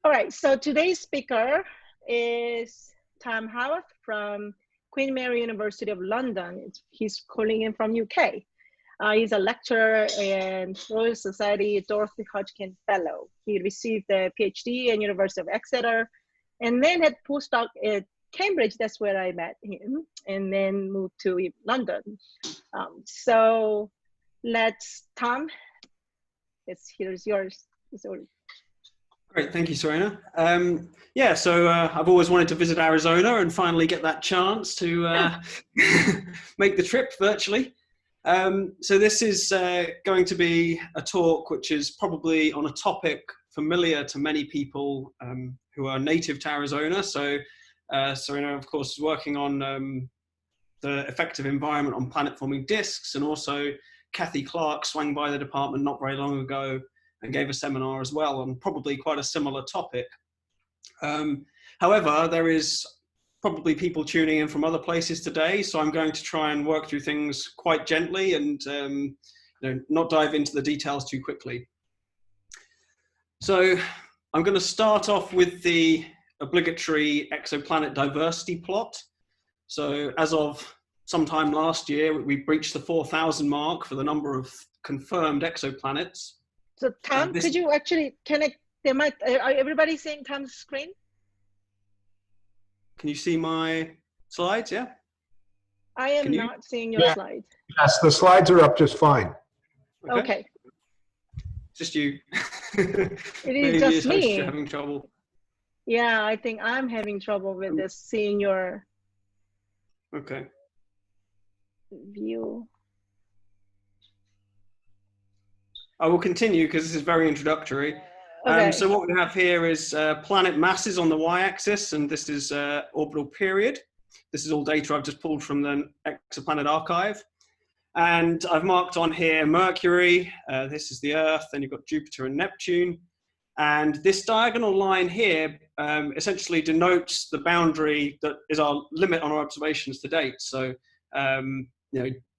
All right, so today's speaker is Tom Haworth from Queen Mary University of London. He's calling in from UK. He's a lecturer and Royal Society Dorothy Hodgkin Fellow. He received a PhD at University of Exeter and then had postdoc at Cambridge. That's where I met him, and then moved to London. So Tom, here's yours. Great, thank you, Serena. Yeah, so I've always wanted to visit Arizona and finally get that chance to make the trip virtually. So this is going to be a talk which is probably on a topic familiar to many people who are native to Arizona. So Serena, of course, is working on the effective environment on planet-forming disks, and also Kathy Clark swung by the department not very long ago and gave a seminar as well on probably quite a similar topic. However, there is probably people tuning in from other places today, so I'm going to try and work through things quite gently and not dive into the details too quickly. So I'm going to start off with the obligatory exoplanet diversity plot. So as of sometime last year, we breached the 4,000 mark for the number of confirmed exoplanets. So Tom, could you actually, are everybody seeing Tom's screen? Can you see my slides, yeah? I am not seeing your slides. Yes, the slides are up just fine. Okay. Just you. It is just me. You're having trouble. Yeah, I think I'm having trouble with this, seeing your view. I will continue because this is very introductory. Okay. So what we have here is planet masses on the y-axis, and this is orbital period. This is all data I've just pulled from the Exoplanet Archive. And I've marked on here Mercury, this is the Earth, then you've got Jupiter and Neptune. And this diagonal line here essentially denotes the boundary that is our limit on our observations to date. So,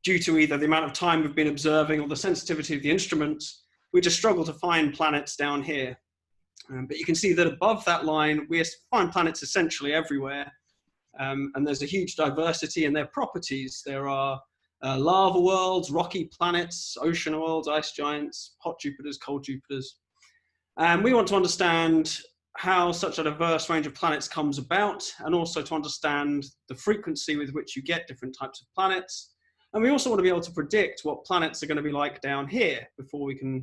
due to either the amount of time we've been observing or the sensitivity of the instruments, we just struggle to find planets down here. But you can see that above that line, we find planets essentially everywhere. And there's a huge diversity in their properties. There are lava worlds, rocky planets, ocean worlds, ice giants, hot Jupiters, cold Jupiters. And we want to understand how such a diverse range of planets comes about, and also to understand the frequency with which you get different types of planets. And we also want to be able to predict what planets are going to be like down here before we can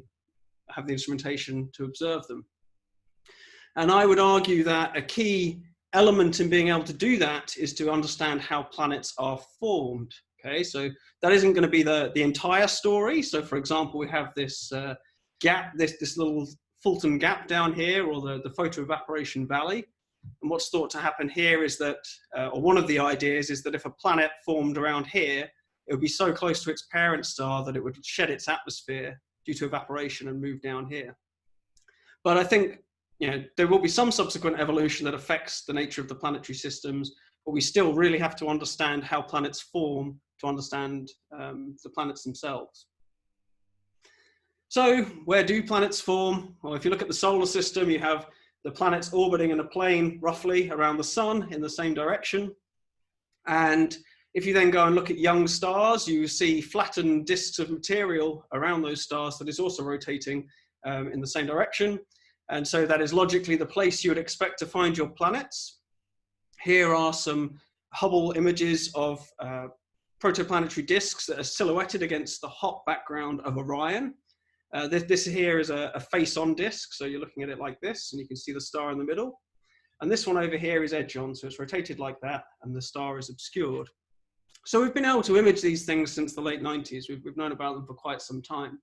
have the instrumentation to observe them. And I would argue that a key element in being able to do that is to understand how planets are formed. Okay, so that isn't going to be the entire story. So for example, we have this gap, this little Fulton Gap down here, or the photoevaporation valley. And what's thought to happen here is that, or one of the ideas is that if a planet formed around here, it would be so close to its parent star that it would shed its atmosphere due to evaporation and move down here. But I think there will be some subsequent evolution that affects the nature of the planetary systems, but we still really have to understand how planets form to understand the planets themselves. So where do planets form? Well, if you look at the solar system, you have the planets orbiting in a plane roughly around the sun in the same direction. And if you then go and look at young stars, you see flattened disks of material around those stars that is also rotating in the same direction. And so that is logically the place you would expect to find your planets. Here are some Hubble images of protoplanetary disks that are silhouetted against the hot background of Orion. This here is a face-on disk, so you're looking at it like this, and you can see the star in the middle. And this one over here is edge-on, so it's rotated like that, and the star is obscured. So we've been able to image these things since the late 90s. We've known about them for quite some time.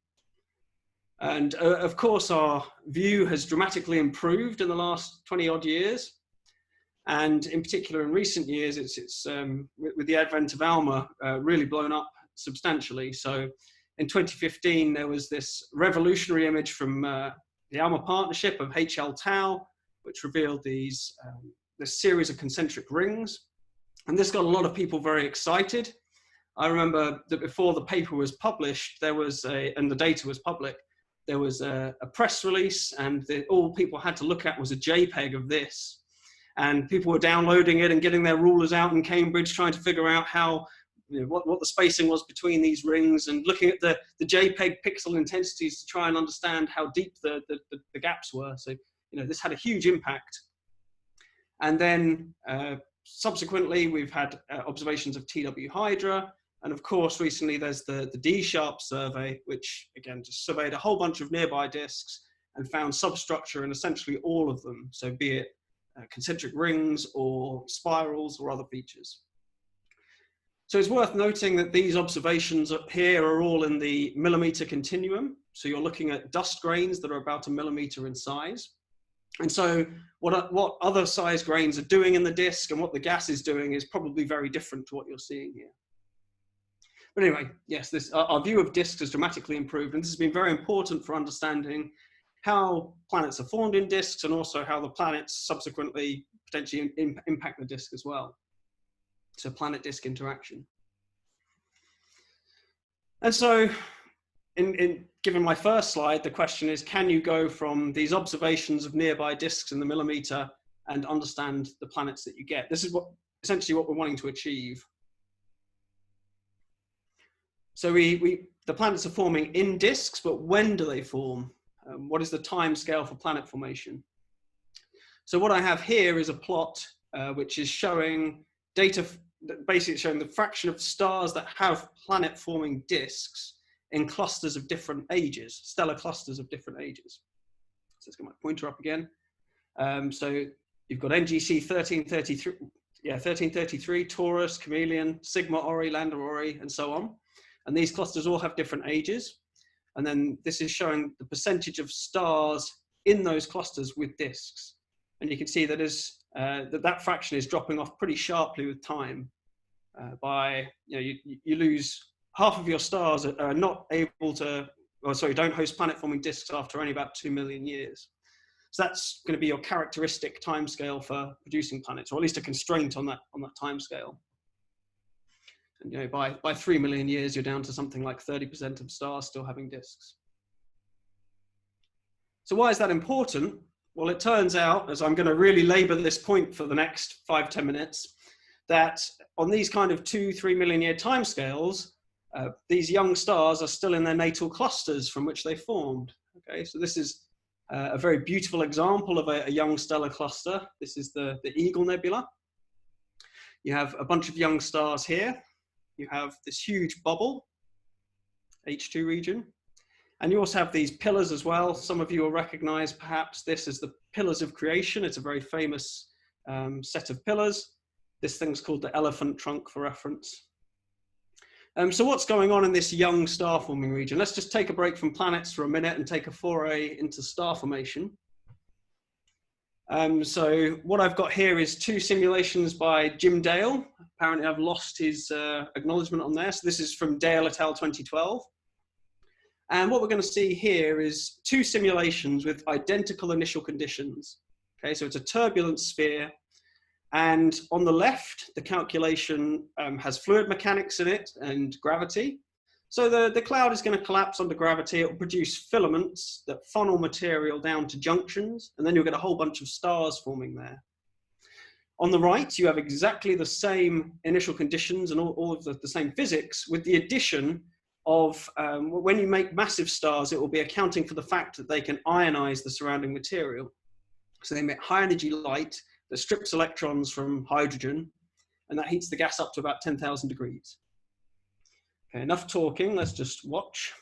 And of course, our view has dramatically improved in the last 20-odd years. And in particular, in recent years, it's with the advent of ALMA, really blown up substantially. So in 2015, there was this revolutionary image from the ALMA partnership of HL Tau, which revealed this series of concentric rings. And this got a lot of people very excited. I remember that before the paper was published, and the data was public, there was a press release, and all people had to look at was a JPEG of this. And people were downloading it and getting their rulers out in Cambridge, trying to figure out how, what the spacing was between these rings, and looking at the JPEG pixel intensities to try and understand how deep the gaps were. So, this had a huge impact. And then subsequently, we've had observations of TW Hydra. And of course, recently there's the D-Sharp survey, which again just surveyed a whole bunch of nearby disks and found substructure in essentially all of them. So be it concentric rings or spirals or other features. So it's worth noting that these observations up here are all in the millimeter continuum. So you're looking at dust grains that are about 1 millimeter in size. And so what other size grains are doing in the disk and what the gas is doing is probably very different to what you're seeing here. But anyway, yes, our view of disks has dramatically improved, and this has been very important for understanding how planets are formed in disks, and also how the planets subsequently potentially impact the disk as well. So planet-disk interaction. And so, given my first slide, the question is, can you go from these observations of nearby disks in the millimeter and understand the planets that you get? This is essentially what we're wanting to achieve. So the planets are forming in disks, but when do they form? What is the time scale for planet formation? So what I have here is a plot which is showing data, basically showing the fraction of stars that have planet-forming disks in clusters of different ages, stellar clusters of different ages. So let's get my pointer up again. So you've got NGC 1333, Taurus, Chameleon, Sigma Ori, Lambda Ori, and so on. And these clusters all have different ages. And then this is showing the percentage of stars in those clusters with disks. And you can see that that fraction is dropping off pretty sharply with time. You lose half of your stars are not able to, don't host planet-forming disks after only about 2 million years. So that's going to be your characteristic timescale for producing planets, or at least a constraint on that timescale. And by 3 million years, you're down to something like 30% of stars still having disks. So why is that important? Well, it turns out, as I'm going to really labor this point for the next 5-10 minutes, that on these kind of 2-3 million year timescales, these young stars are still in their natal clusters from which they formed. Okay, so this is a very beautiful example of a young stellar cluster. This is the Eagle Nebula. You have a bunch of young stars here. You have this huge bubble, H2 region. And you also have these pillars as well. Some of you will recognize perhaps this as the pillars of creation. It's a very famous set of pillars. This thing's called the elephant trunk for reference. So what's going on in this young star forming region? Let's just take a break from planets for a minute and take a foray into star formation. So what I've got here is 2 simulations by Jim Dale. Apparently I've lost his acknowledgement on there. So this is from Dale et al. 2012. And what we're going to see here is 2 simulations with identical initial conditions. Okay, so it's a turbulent sphere. And on the left, the calculation has fluid mechanics in it and gravity. So the cloud is going to collapse under gravity. It will produce filaments that funnel material down to junctions, and then you'll get a whole bunch of stars forming there. On the right, you have exactly the same initial conditions and all of the same physics, with the addition of when you make massive stars, it will be accounting for the fact that they can ionize the surrounding material. So they emit high energy light that strips electrons from hydrogen, and that heats the gas up to about 10,000 degrees. Okay, enough talking, let's just watch.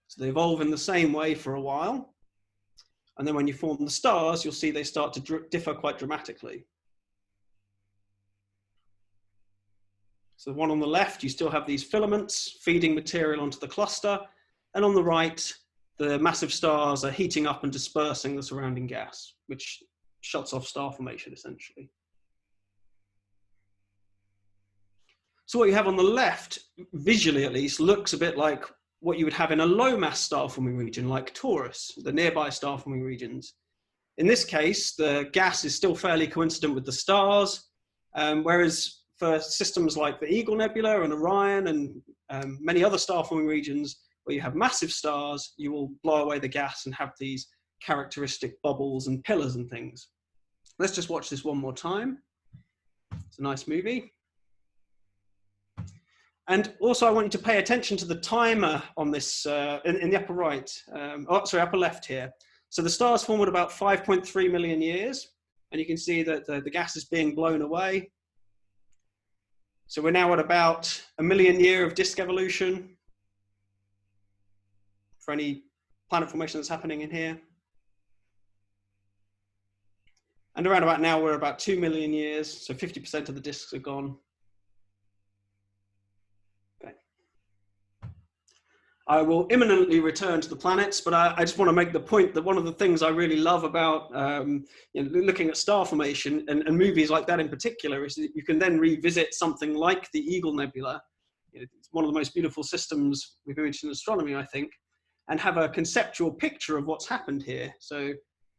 So they evolve in the same way for a while. And then when you form the stars, you'll see they start to differ quite dramatically. So the one on the left, you still have these filaments feeding material onto the cluster. And on the right, the massive stars are heating up and dispersing the surrounding gas, which shuts off star formation essentially. So what you have on the left, visually at least, looks a bit like what you would have in a low mass star forming region like Taurus, the nearby star forming regions. In this case, the gas is still fairly coincident with the stars, whereas for systems like the Eagle Nebula and Orion and many other star forming regions, where you have massive stars, you will blow away the gas and have these characteristic bubbles and pillars and things. Let's just watch this one more time. It's a nice movie. And also I want you to pay attention to the timer on this, in the upper right, upper left here. So the stars formed at about 5.3 million years, and you can see that the gas is being blown away. So we're now at about 1 million year of disk evolution for any planet formation that's happening in here. And around about now, we're about 2 million years, so 50% of the disks are gone. Okay. I will imminently return to the planets, but I just want to make the point that one of the things I really love about looking at star formation and movies like that in particular is that you can then revisit something like the Eagle Nebula. It's one of the most beautiful systems we've imaged in astronomy, I think, and have a conceptual picture of what's happened here. So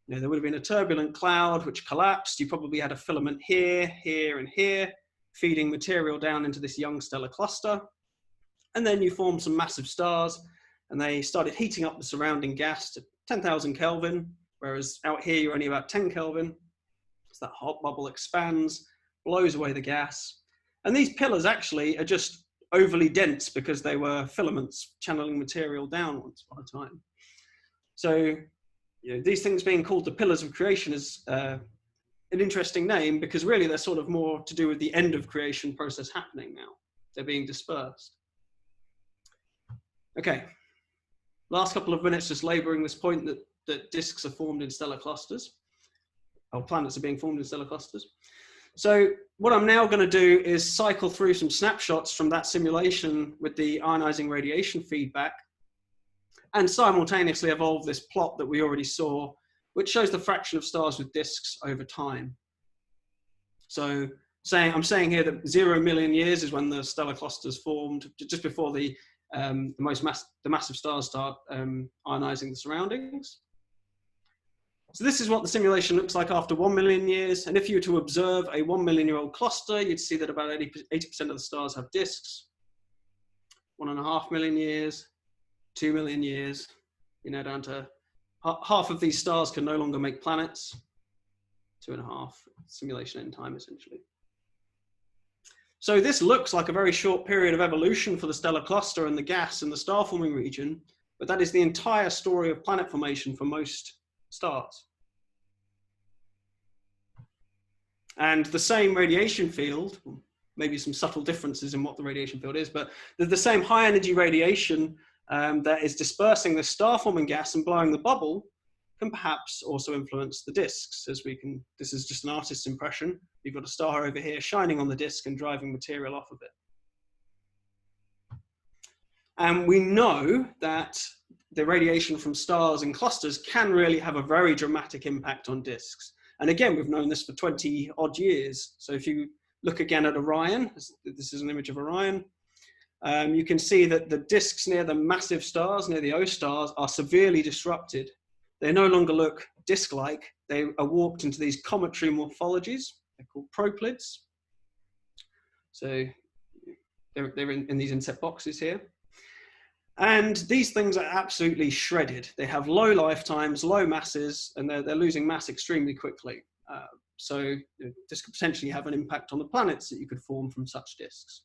there would have been a turbulent cloud which collapsed. You probably had a filament here, here, and here, feeding material down into this young stellar cluster. And then you formed some massive stars, and they started heating up the surrounding gas to 10,000 Kelvin, whereas out here you're only about 10 Kelvin. So that hot bubble expands, blows away the gas. And these pillars actually are just overly dense because they were filaments channeling material downwards at a time. So these things being called the pillars of creation is an interesting name because really they're sort of more to do with the end of creation process happening now. They're being dispersed. Okay, last couple of minutes just laboring this point that disks are formed in stellar clusters, or planets are being formed in stellar clusters. So what I'm now going to do is cycle through some snapshots from that simulation with the ionizing radiation feedback and simultaneously evolve this plot that we already saw, which shows the fraction of stars with disks over time. So I'm saying here that 0 million years is when the stellar clusters formed, just before the massive stars start ionizing the surroundings. So this is what the simulation looks like after 1 million years. And if you were to observe a 1 million year old cluster, you'd see that about 80% of the stars have disks. 1.5 million years, 2 million years, down to half of these stars can no longer make planets. 2.5 simulation end time, essentially. So this looks like a very short period of evolution for the stellar cluster and the gas in the star forming region, but that is the entire story of planet formation for most stars. And the same radiation field, maybe some subtle differences in what the radiation field is, but the same high energy radiation that is dispersing the star forming gas and blowing the bubble can perhaps also influence the disks, as we can, this is just an artist's impression. You've got a star over here shining on the disk and driving material off of it. And we know that the radiation from stars and clusters can really have a very dramatic impact on disks. And again, we've known this for 20 odd years. So if you look again at Orion, this is an image of Orion, you can see that the disks near the massive stars, near the O stars, are severely disrupted. They no longer look disk-like. They are warped into these cometary morphologies. They're called proplyds. So they're in these inset boxes here. And these things are absolutely shredded. They have low lifetimes, low masses, and they're losing mass extremely quickly. So this could potentially have an impact on the planets that you could form from such disks.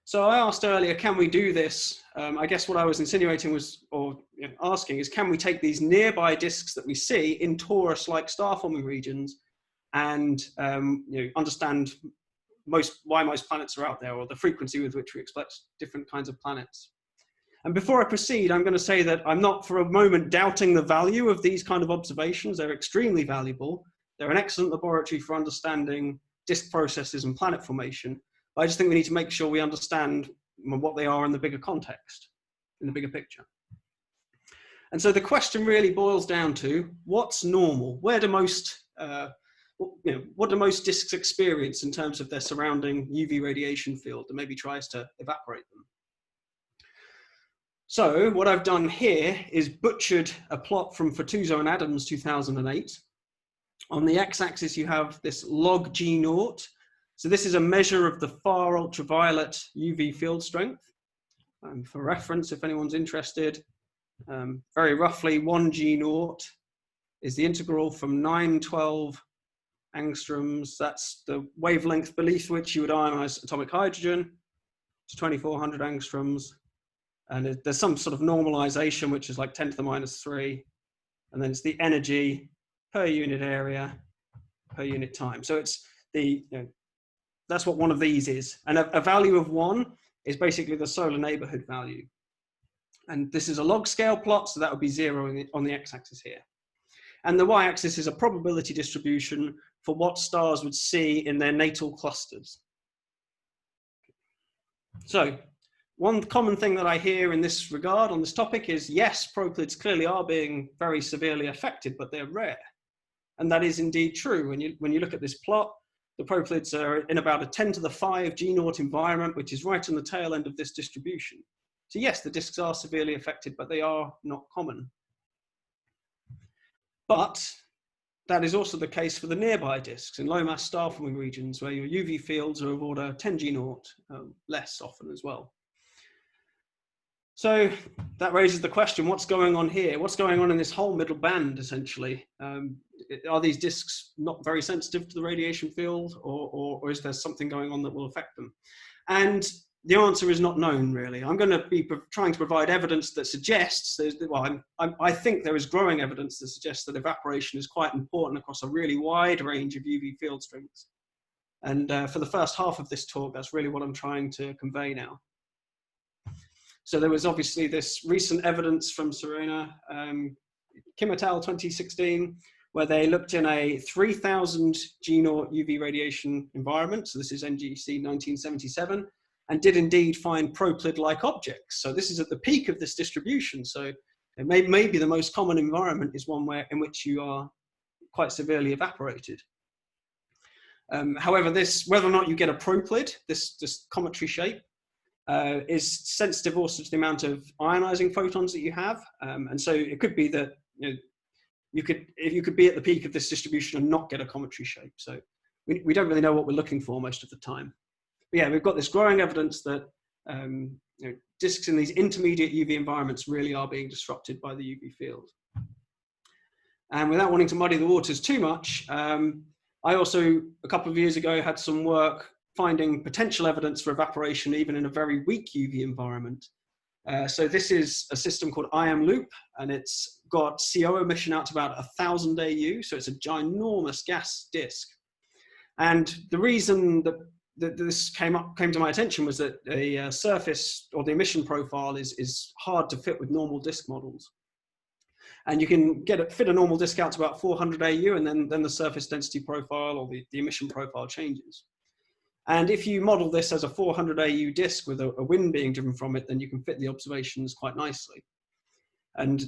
So I asked earlier, can we do this? I guess what I was insinuating was, or asking is, can we take these nearby disks that we see in torus-like star-forming regions and understand why most planets are out there, or the frequency with which we expect different kinds of planets? And before I proceed, I'm going to say that I'm not for a moment doubting the value of these kind of observations. They're extremely valuable. They're an excellent laboratory for understanding disk processes and planet formation. I just think we need to make sure we understand what they are in the bigger context, in the bigger picture. And so the question really boils down to, what's normal? Where do most, what do most disks experience in terms of their surrounding UV radiation field that maybe tries to evaporate them? So what I've done here is butchered a plot from Fatuzzo and Adams 2008. On the x-axis, you have this log G0. So this is a measure of the far ultraviolet UV field strength. for reference, if anyone's interested. Very roughly, 1 G0 is the integral from 912 angstroms. That's the wavelength beneath which you would ionize atomic hydrogen, to 2400 angstroms. And there's some sort of normalization, which is like 10 to the minus 3. And then it's the energy per unit area, per unit time. So it's that's what one of these is. And a value of 1 is basically the solar neighborhood value. And this is a log scale plot, so that would be 0 on the x-axis here. And the y-axis is a probability distribution for what stars would see in their natal clusters. So one common thing that I hear in this regard on this topic is, yes, proplyds clearly are being very severely affected, but they're rare. And that is indeed true. When you look at this plot, the proplyds are in about a 10 to the 5 G0 environment, which is right on the tail end of this distribution. So yes, the disks are severely affected, but they are not common. But that is also the case for the nearby disks in low mass star forming regions, where your UV fields are of order 10 G0, less often as well. So that raises the question, what's going on here? What's going on in this whole middle band, essentially? Are these disks not very sensitive to the radiation field, or is there something going on that will affect them? And the answer is not known, really. I'm going to be trying to provide evidence that suggests, well, I think there is growing evidence that suggests that evaporation is quite important across a really wide range of UV field strengths. And for the first half of this talk, that's really what I'm trying to convey now. So there was obviously this recent evidence from Serena, Kim et al. 2016, where they looked in a 3000 G0 UV radiation environment. So this is NGC 1977, and did indeed find proplyd-like objects. So this is at the peak of this distribution. So it may be the most common environment is one in which you are quite severely evaporated. However, whether or not you get a proplyd, this cometary shape, is sensitive also to the amount of ionizing photons that you have. And so it could be that you could be at the peak of this distribution and not get a cometary shape. So we don't really know what we're looking for most of the time. But yeah, we've got this growing evidence that disks in these intermediate UV environments really are being disrupted by the UV field. And without wanting to muddy the waters too much, I also, a couple of years ago, had some work finding potential evidence for evaporation even in a very weak UV environment. So this is a system called IM-Loop, and it's got CO emission out to about 1000 AU, so it's a ginormous gas disk. And the reason that this came to my attention was that the surface or the emission profile is hard to fit with normal disk models. And you can fit a normal disk out to about 400 AU, and then the surface density profile or the emission profile changes. And if you model this as a 400 AU disk with a wind being driven from it, then you can fit the observations quite nicely. And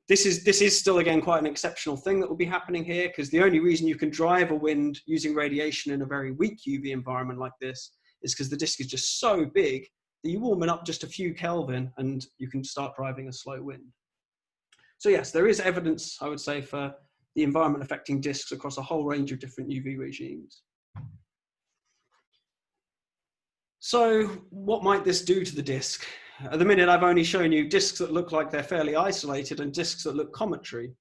this is still, again, quite an exceptional thing that will be happening here, because the only reason you can drive a wind using radiation in a very weak UV environment like this is because the disk is just so big that you warm it up just a few Kelvin and you can start driving a slow wind. So yes, there is evidence, I would say, for the environment affecting disks across a whole range of different UV regimes. So what might this do to the disk? At the minute, I've only shown you disks that look like they're fairly isolated and disks that look cometary.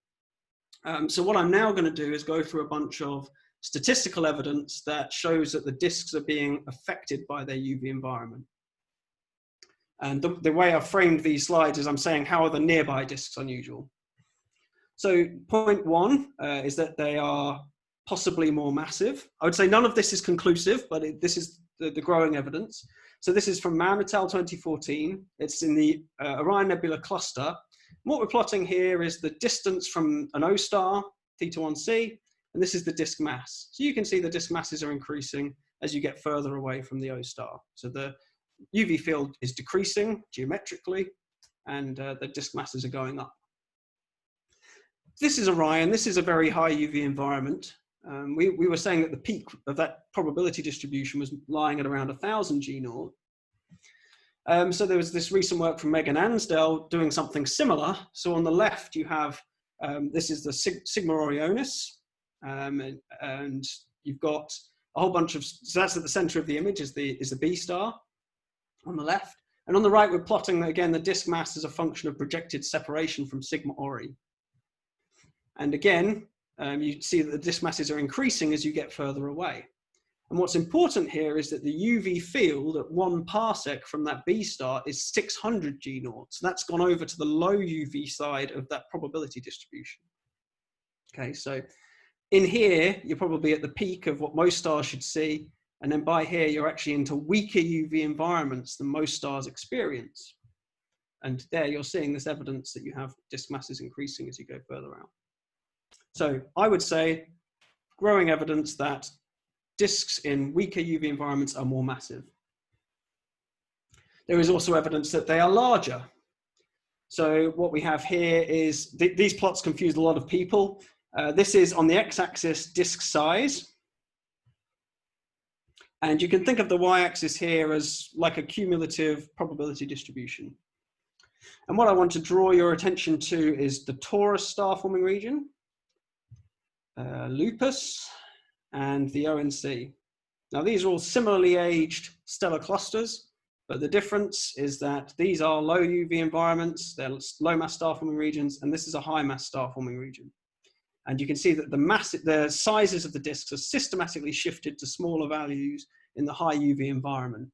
So what I'm now going to do is go through a bunch of statistical evidence that shows that the disks are being affected by their UV environment. And the way I've framed these slides is I'm saying, how are the nearby disks unusual? So point one is that they are possibly more massive. I would say none of this is conclusive, but this is the growing evidence. So this is from Mann et al. 2014. It's in the Orion Nebula cluster. What we're plotting here is the distance from an O star, θ1c, and this is the disk mass. So you can see the disk masses are increasing as you get further away from the O star. So the UV field is decreasing geometrically, and the disk masses are going up. This is Orion. This is a very high UV environment. We were saying that the peak of that probability distribution was lying at around 1000 G0. So there was this recent work from Megan Ansdell doing something similar. So on the left, you have, this is the Sigma Orionis, and you've got a whole bunch of, so that's at the center of the image is the B star on the left. And on the right, we're plotting, again, the disk mass as a function of projected separation from sigma Ori. And again, you see that the disk masses are increasing as you get further away. And what's important here is that the UV field at 1 parsec from that B star is 600 G0. So that's gone over to the low UV side of that probability distribution. Okay, so in here, you're probably at the peak of what most stars should see. And then by here, you're actually into weaker UV environments than most stars experience. And there you're seeing this evidence that you have disk masses increasing as you go further out. So I would say growing evidence that disks in weaker UV environments are more massive. There is also evidence that they are larger. So what we have here is, these plots confuse a lot of people. This is on the x-axis disk size. And you can think of the y-axis here as like a cumulative probability distribution. And what I want to draw your attention to is the torus star forming region, lupus, and the ONC. Now these are all similarly aged stellar clusters, but the difference is that these are low UV environments, they're low mass star forming regions, and this is a high mass star forming region. And you can see that the sizes of the disks are systematically shifted to smaller values in the high UV environment.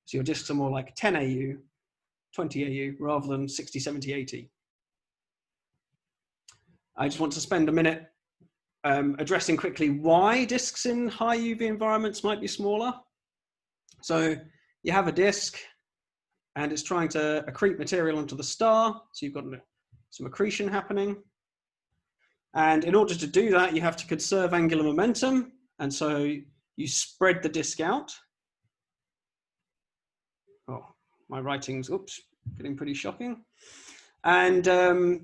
So your disks are more like 10 AU, 20 AU, rather than 60, 70, 80. I just want to spend a minute addressing quickly why disks in high UV environments might be smaller. So you have a disk and it's trying to accrete material onto the star. So you've got some accretion happening. And in order to do that, you have to conserve angular momentum. And so you spread the disk out. Oh, my writing's, oops, getting pretty shocking. And so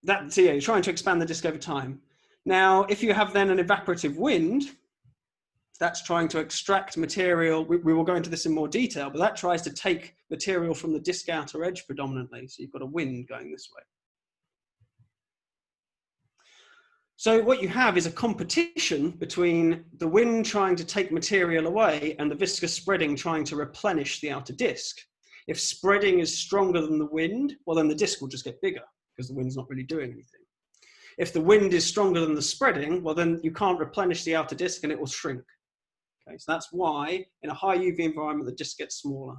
yeah, you're trying to expand the disk over time. Now, if you have then an evaporative wind, that's trying to extract material. We will go into this in more detail, but that tries to take material from the disk outer edge predominantly. So you've got a wind going this way. So what you have is a competition between the wind trying to take material away and the viscous spreading trying to replenish the outer disk. If spreading is stronger than the wind, well, then the disk will just get bigger because the wind's not really doing anything. If the wind is stronger than the spreading, well, then you can't replenish the outer disk and it will shrink. Okay, so that's why in a high UV environment, the disk gets smaller.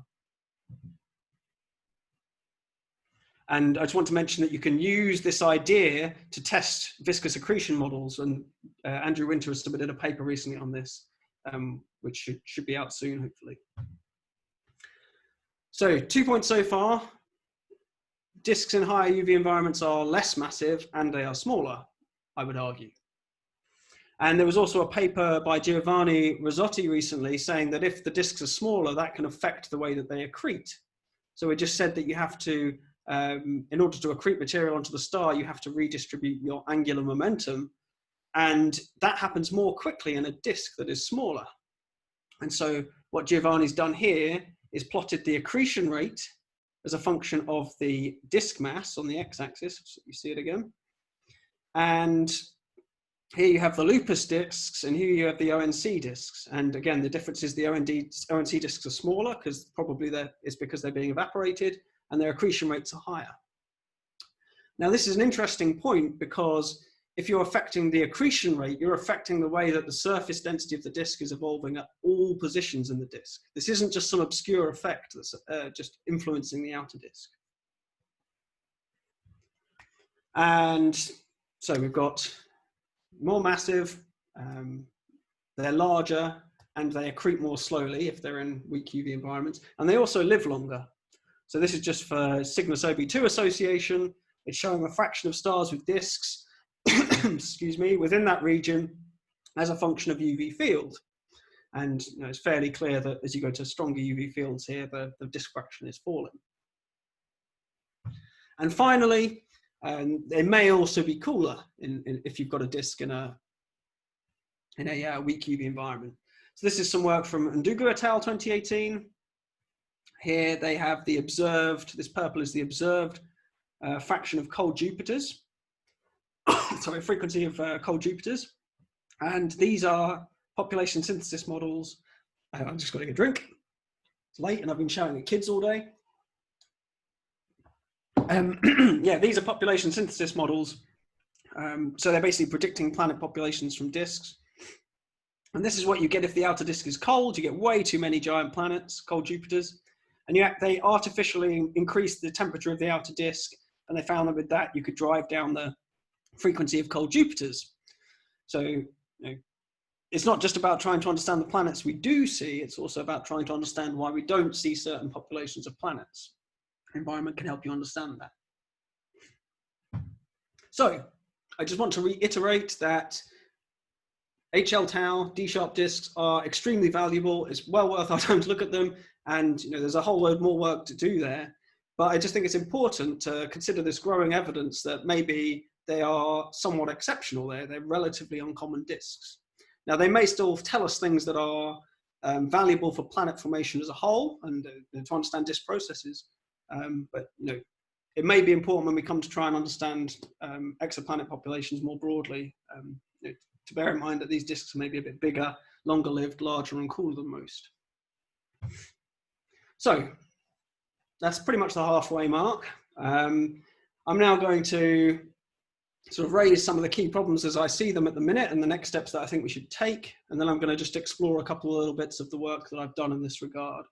And I just want to mention that you can use this idea to test viscous accretion models. And Andrew Winter has submitted a paper recently on this, which should be out soon, hopefully. So 2 points so far. Disks in higher UV environments are less massive and they are smaller, I would argue. And there was also a paper by Giovanni Rossotti recently saying that if the disks are smaller, that can affect the way that they accrete. So it just said that you have to, in order to accrete material onto the star, you have to redistribute your angular momentum. And that happens more quickly in a disk that is smaller. And so what Giovanni's done here is plotted the accretion rate as a function of the disk mass on the x-axis. So you see it again. And here you have the lupus disks, and here you have the ONC disks. And again, the difference is the ONC disks are smaller because probably it's because they're being evaporated, and their accretion rates are higher. Now, this is an interesting point because if you're affecting the accretion rate, you're affecting the way that the surface density of the disk is evolving at all positions in the disk. This isn't just some obscure effect that's just influencing the outer disk. And so we've got more massive, they're larger, and they accrete more slowly if they're in weak UV environments, and they also live longer. So this is just for Cygnus OB2 association. It's showing a fraction of stars with disks, excuse me, within that region as a function of UV field. And you know, it's fairly clear that as you go to stronger UV fields here, the disk fraction is falling. And finally, they may also be cooler if you've got a disk in a weak UV environment. So this is some work from Ndugu et al. 2018. Here they have the observed, this purple is the observed fraction of cold Jupiters. Sorry, frequency of cold Jupiters. And these are population synthesis models. I'm just getting a drink. It's late and I've been shouting at kids all day. Yeah, these are population synthesis models. So they're basically predicting planet populations from disks. And this is what you get if the outer disk is cold. You get way too many giant planets, cold Jupiters. And they artificially increase the temperature of the outer disk. And they found that with that, you could drive down the frequency of cold Jupiters. So it's not just about trying to understand the planets we do see. It's also about trying to understand why we don't see certain populations of planets. Environment can help you understand that. So I just want to reiterate that HL tau, D-sharp disks are extremely valuable. It's well worth our time to look at them. And there's a whole load more work to do there. But I just think it's important to consider this growing evidence that maybe they are somewhat exceptional there. They're relatively uncommon disks. Now, they may still tell us things that are valuable for planet formation as a whole and to understand disk processes. But it may be important when we come to try and understand exoplanet populations more broadly to bear in mind that these disks may be a bit bigger, longer lived, larger and cooler than most. So that's pretty much the halfway mark. I'm now going to sort of raise some of the key problems as I see them at the minute and the next steps that I think we should take. And then I'm going to just explore a couple of little bits of the work that I've done in this regard.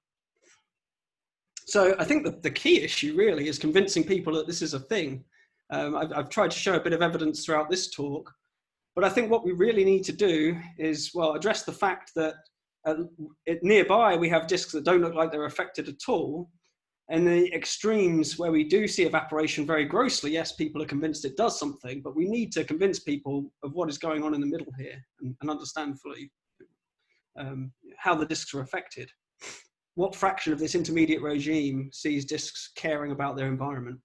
So I think that the key issue really is convincing people that this is a thing. I've tried to show a bit of evidence throughout this talk, but I think what we really need to do is, well, address the fact that nearby we have disks that don't look like they're affected at all. And the extremes where we do see evaporation very grossly, yes, people are convinced it does something, but we need to convince people of what is going on in the middle here and understand fully how the disks are affected. What fraction of this intermediate regime sees disks caring about their environment?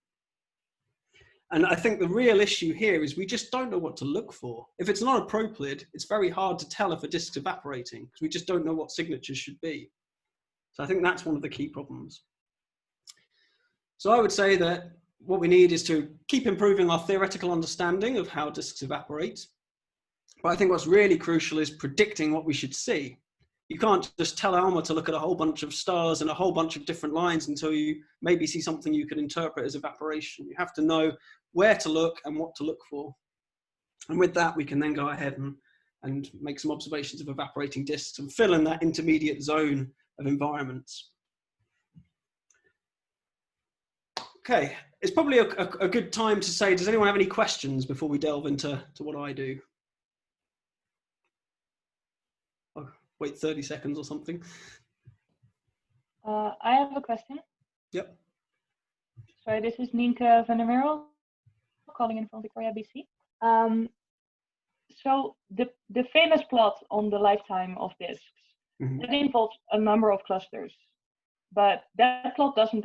And I think the real issue here is we just don't know what to look for. If it's not a propylid, it's very hard to tell if a disk's evaporating because we just don't know what signatures should be. So I think that's one of the key problems. So I would say that what we need is to keep improving our theoretical understanding of how disks evaporate. But I think what's really crucial is predicting what we should see. You can't just tell Alma to look at a whole bunch of stars and a whole bunch of different lines until you maybe see something you could interpret as evaporation. You have to know where to look and what to look for. And with that, we can then go ahead and make some observations of evaporating disks and fill in that intermediate zone of environments. Okay, it's probably a good time to say, does anyone have any questions before we delve into what I do? Oh, wait 30 seconds or something. I have a question. Yep. So this is Nienke van der Merel, calling in from Victoria, BC. So the famous plot on the lifetime of disks, that involves a number of clusters, but that plot doesn't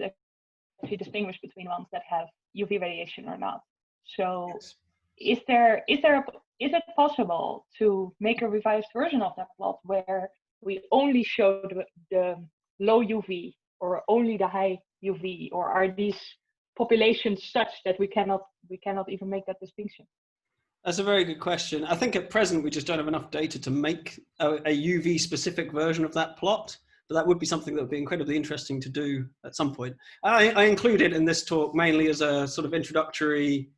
actually distinguish between ones that have UV radiation or not. So yes. Is it possible to make a revised version of that plot where we only show the low UV or only the high UV, or are these populations such that we cannot even make that distinction? That's a very good question. I think at present we just don't have enough data to make a UV specific version of that plot. But that would be something that would be incredibly interesting to do at some point. I include it in this talk mainly as a sort of introductory,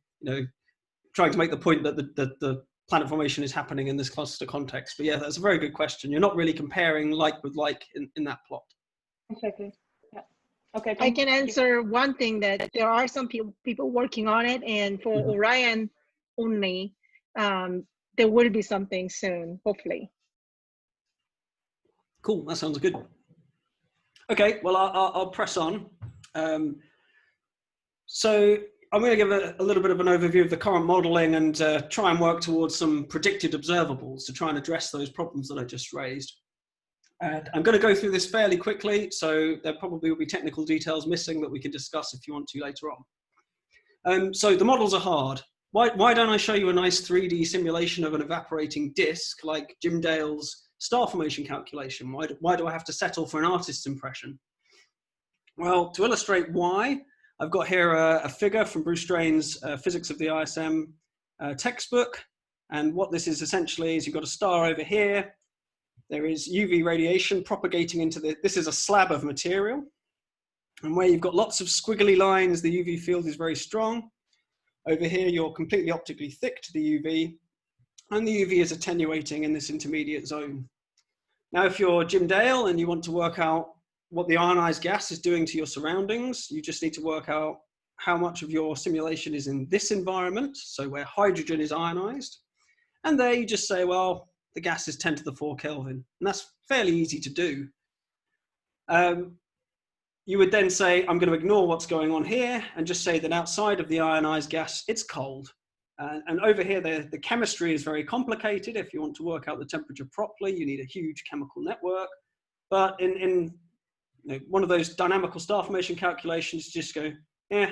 trying to make the point that the planet formation is happening in this cluster context. But yeah, that's a very good question. You're not really comparing like with like in that plot. Exactly. Yeah. Okay. I can answer one thing, that there are some people working on it, and for Orion only, there will be something soon, hopefully. Cool, that sounds good. Okay, well, I'll press on. So I'm going to give a little bit of an overview of the current modeling and try and work towards some predicted observables to try and address those problems that I just raised. And I'm going to go through this fairly quickly, so there probably will be technical details missing that we can discuss if you want to later on. So the models are hard. Why don't I show you a nice 3D simulation of an evaporating disk like Jim Dale's star formation calculation? Why do I have to settle for an artist's impression? Well, to illustrate why, I've got here a figure from Bruce Strain's Physics of the ISM textbook. And what this is essentially is you've got a star over here. There is UV radiation propagating into this is a slab of material. And where you've got lots of squiggly lines, the UV field is very strong. Over here, you're completely optically thick to the UV, and the UV is attenuating in this intermediate zone. Now, if you're Jim Dale and you want to work out what the ionized gas is doing to your surroundings, you just need to work out how much of your simulation is in this environment, so where hydrogen is ionized. And there you just say, well, the gas is 10 to the 4 Kelvin, and that's fairly easy to do. You would then say, I'm going to ignore what's going on here and just say that outside of the ionized gas, it's cold. And over here, the chemistry is very complicated. If you want to work out the temperature properly, you need a huge chemical network. But in one of those dynamical star formation calculations, just go, yeah,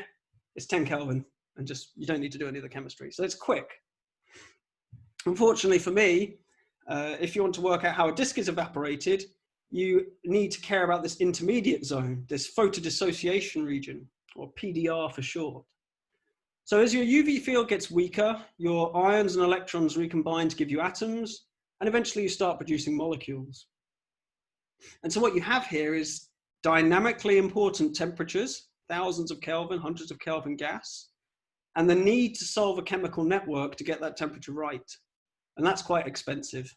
it's 10 Kelvin, and just, you don't need to do any of the chemistry. So it's quick. Unfortunately for me, if you want to work out how a disk is evaporated, you need to care about this intermediate zone, this photodissociation region, or PDR for short. So as your UV field gets weaker, your ions and electrons recombine to give you atoms, and eventually you start producing molecules. And so what you have here is dynamically important temperatures, thousands of Kelvin, hundreds of Kelvin gas, and the need to solve a chemical network to get that temperature right. And that's quite expensive.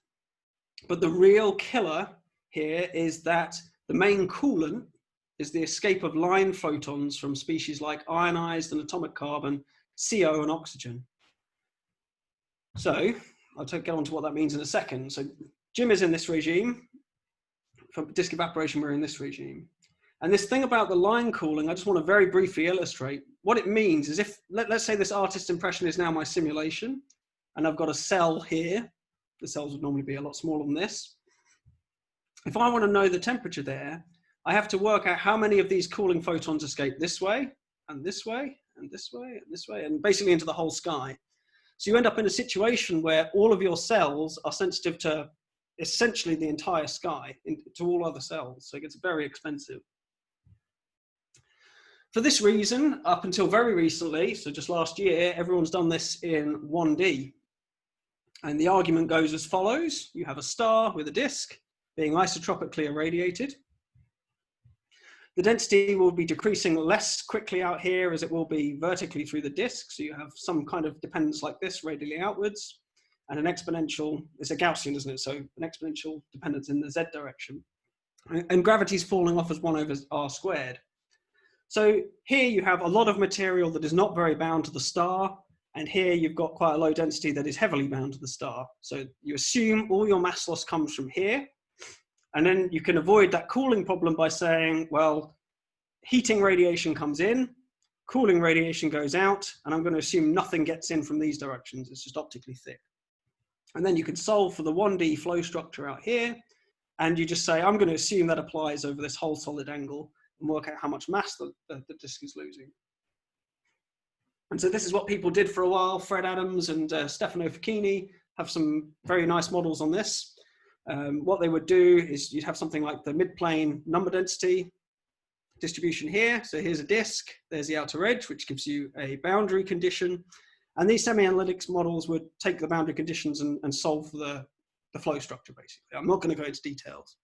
But the real killer here is that the main coolant is the escape of line photons from species like ionized and atomic carbon, CO and oxygen. So I'll get on to what that means in a second. So Jim is in this regime. For disk evaporation, we're in this regime. And this thing about the line cooling, I just want to very briefly illustrate. What it means is if, let's say this artist impression is now my simulation, and I've got a cell here. The cells would normally be a lot smaller than this. If I want to know the temperature there, I have to work out how many of these cooling photons escape this way, and this way, and this way, and this way, and basically into the whole sky. So you end up in a situation where all of your cells are sensitive to essentially the entire sky, to all other cells. So it gets very expensive. For this reason, up until very recently, so just last year, everyone's done this in 1D. And the argument goes as follows. You have a star with a disk being isotropically irradiated. The density will be decreasing less quickly out here as it will be vertically through the disk. So you have some kind of dependence like this radially outwards, and an exponential, it's a Gaussian, isn't it? So an exponential dependence in the Z direction. And gravity's falling off as 1 over r squared. So here you have a lot of material that is not very bound to the star, and here you've got quite a low density that is heavily bound to the star. So you assume all your mass loss comes from here, and then you can avoid that cooling problem by saying, well, heating radiation comes in, cooling radiation goes out, and I'm going to assume nothing gets in from these directions. It's just optically thick. And then you can solve for the 1D flow structure out here, and you just say, I'm going to assume that applies over this whole solid angle and work out how much mass the disk is losing. And so this is what people did for a while. Fred Adams and Stefano Facchini have some very nice models on this. What they would do is you'd have something like the mid-plane number density distribution here. So here's a disk, there's the outer edge, which gives you a boundary condition. And these semi-analytics models would take the boundary conditions and solve for the flow structure, basically. I'm not going to go into details.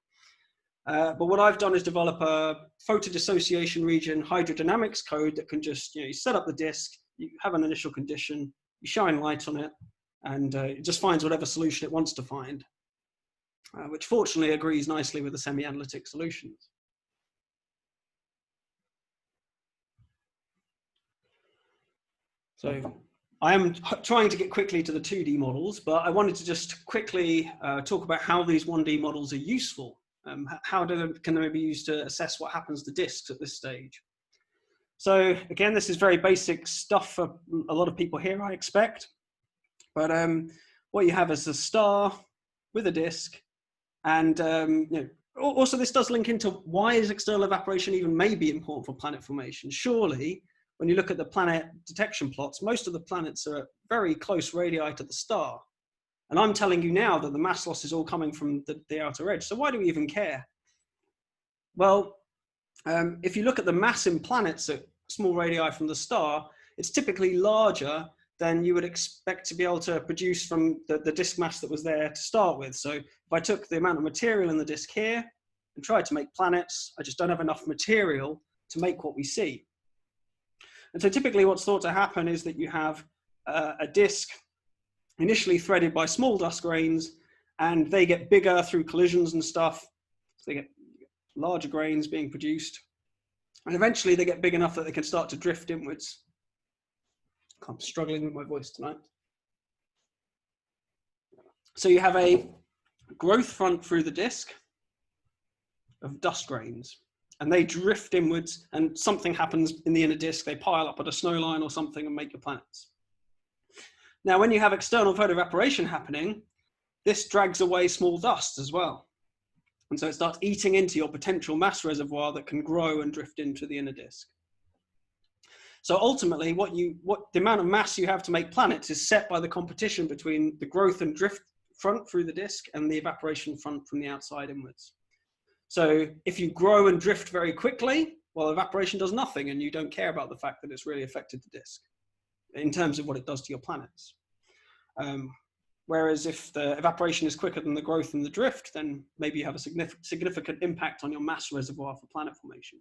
But what I've done is develop a photodissociation region hydrodynamics code that can just, you set up the disk, you have an initial condition, you shine light on it, and it just finds whatever solution it wants to find, which fortunately agrees nicely with the semi-analytic solutions. So I am trying to get quickly to the 2D models, but I wanted to just quickly talk about how these 1D models are useful. How can they be used to assess what happens to disks at this stage? So again, this is very basic stuff for a lot of people here, I expect. But what you have is a star with a disk. And also this does link into why is external evaporation even maybe important for planet formation? Surely, when you look at the planet detection plots, most of the planets are at very close radii to the star. And I'm telling you now that the mass loss is all coming from the outer edge. So why do we even care? Well, if you look at the mass in planets at small radii from the star, it's typically larger than you would expect to be able to produce from the disk mass that was there to start with. So if I took the amount of material in the disk here and tried to make planets, I just don't have enough material to make what we see. And so typically what's thought to happen is that you have a disk initially threaded by small dust grains, and they get bigger through collisions and stuff. So they get larger grains being produced. And eventually they get big enough that they can start to drift inwards. I'm struggling with my voice tonight. So you have a growth front through the disk of dust grains, and they drift inwards, and something happens in the inner disk. They pile up at a snow line or something and make your planets. Now, when you have external photoevaporation happening, this drags away small dust as well. And so it starts eating into your potential mass reservoir that can grow and drift into the inner disk. So ultimately, the amount of mass you have to make planets is set by the competition between the growth and drift front through the disk and the evaporation front from the outside inwards. So if you grow and drift very quickly, well, evaporation does nothing, and you don't care about the fact that it's really affected the disk in terms of what it does to your planets. Whereas if the evaporation is quicker than the growth and the drift, then maybe you have a significant impact on your mass reservoir for planet formation.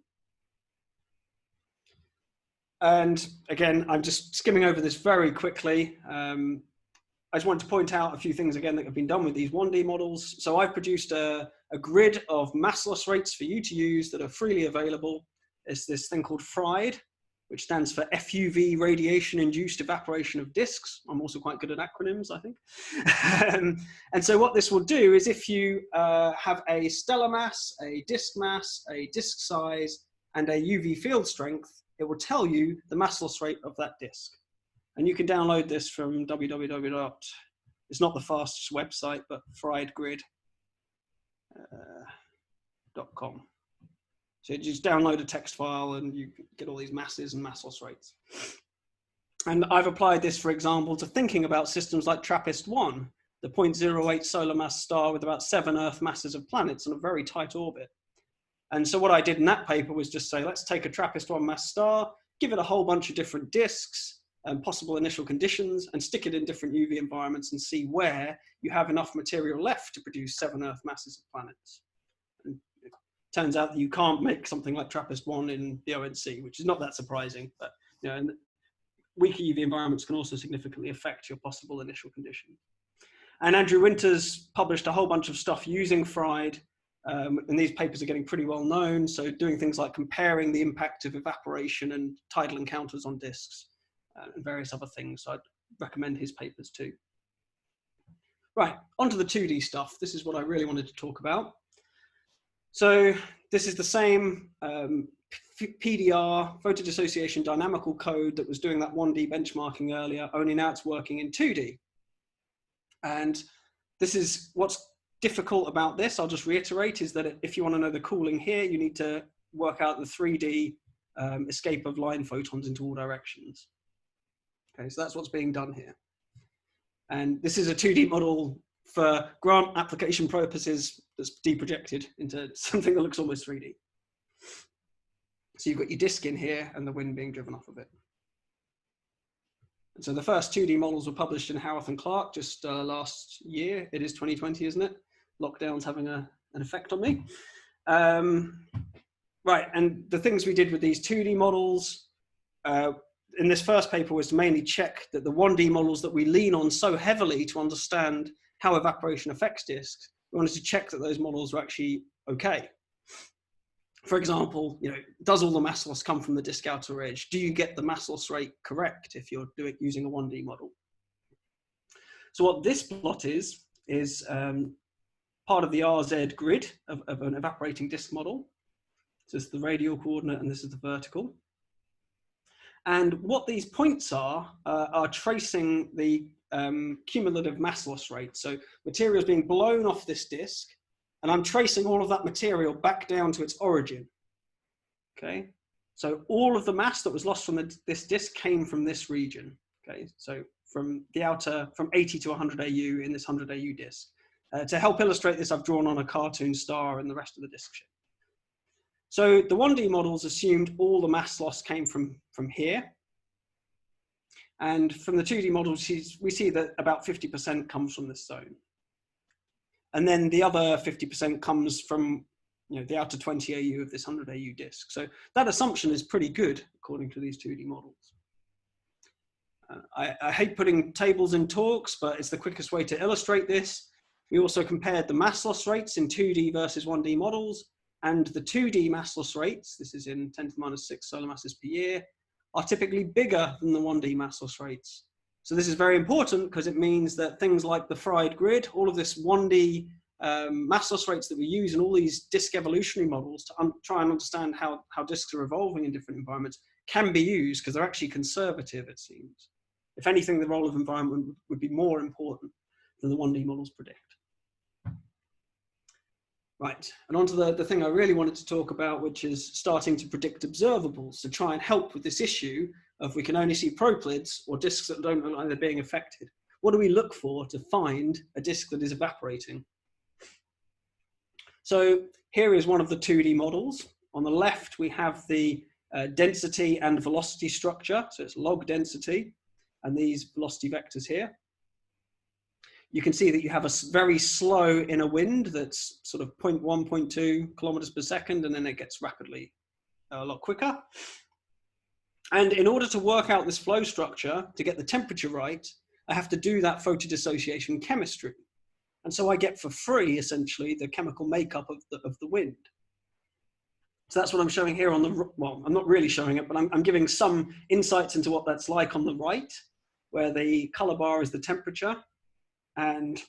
And again, I'm just skimming over this very quickly. I just wanted to point out a few things again that have been done with these 1D models. So I've produced a grid of mass loss rates for you to use that are freely available. It's this thing called FRIED, which stands for FUV radiation-induced evaporation of disks. I'm also quite good at acronyms, I think. And so what this will do is if you have a stellar mass, a disk size, and a UV field strength, it will tell you the mass loss rate of that disk. And you can download this from it's not the fastest website, but friedgrid.com. So you just download a text file and you get all these masses and mass loss rates. And I've applied this, for example, to thinking about systems like TRAPPIST-1, the 0.08 solar mass star with about 7 Earth masses of planets on a very tight orbit. And so what I did in that paper was just say, let's take a TRAPPIST-1 mass star, give it a whole bunch of different disks and possible initial conditions, and stick it in different UV environments and see where you have enough material left to produce 7 Earth masses of planets. And it turns out that you can't make something like TRAPPIST-1 in the ONC, which is not that surprising, but you know, and weaker UV environments can also significantly affect your possible initial conditions. And Andrew Winters published a whole bunch of stuff using FRIED, and these papers are getting pretty well known. So doing things like comparing the impact of evaporation and tidal encounters on disks and various other things. So I'd recommend his papers too. Right, onto the 2D stuff. This is what I really wanted to talk about. So this is the same PDR, photo dissociation dynamical code that was doing that 1D benchmarking earlier, only now it's working in 2D. And this is what's difficult about this, I'll just reiterate, is that if you want to know the cooling here, you need to work out the 3D escape of line photons into all directions. Okay, so that's what's being done here. And this is a 2D model for grant application purposes that's deprojected into something that looks almost 3D. So you've got your disk in here and the wind being driven off of it. And so the first 2D models were published in Haworth and Clark just last year. It is 2020, isn't it? Lockdown's having an effect on me. Right, and the things we did with these 2D models in this first paper was to mainly check that the 1D models that we lean on so heavily to understand how evaporation affects disks, we wanted to check that those models were actually okay. For example, you know, does all the mass loss come from the disk outer edge? Do you get the mass loss rate correct if you're using a 1D model? So what this plot is part of the RZ grid of an evaporating disk model. So this is the radial coordinate and this is the vertical. And what these points are tracing the cumulative mass loss rate. So material is being blown off this disk, and I'm tracing all of that material back down to its origin. Okay, so all of the mass that was lost from this disk came from this region. Okay, so from the outer, from 80 to 100 AU in this 100 AU disk. To help illustrate this, I've drawn on a cartoon star and the rest of the disk shape. So the 1D models assumed all the mass loss came from here. And from the 2D models, we see that about 50% comes from this zone. And then the other 50% comes from the outer 20 AU of this 100 AU disk. So that assumption is pretty good according to these 2D models. I hate putting tables in talks, but it's the quickest way to illustrate this. We also compared the mass loss rates in 2D versus 1D models, and the 2D mass loss rates, this is in 10 to the minus 6 solar masses per year, are typically bigger than the 1D mass loss rates. So this is very important because it means that things like the fried grid, all of this 1D mass loss rates that we use in all these disk evolutionary models to try and understand how disks are evolving in different environments can be used because they're actually conservative, it seems. If anything, the role of environment would be more important than the 1D models predict. Right, and on to the thing I really wanted to talk about, which is starting to predict observables to try and help with this issue of we can only see proplyds or disks that don't look like they're being affected. What do we look for to find a disk that is evaporating? So here is one of the 2D models. On the left, we have the density and velocity structure. So it's log density and these velocity vectors here. You can see that you have a very slow inner wind that's sort of 0.1, 0.2 kilometers per second, and then it gets rapidly a lot quicker. And in order to work out this flow structure, to get the temperature right, I have to do that photodissociation chemistry. And so I get for free, essentially, the chemical makeup of the wind. So that's what I'm showing here on the, well, I'm not really showing it, but I'm giving some insights into what that's like on the right, where the color bar is the temperature. And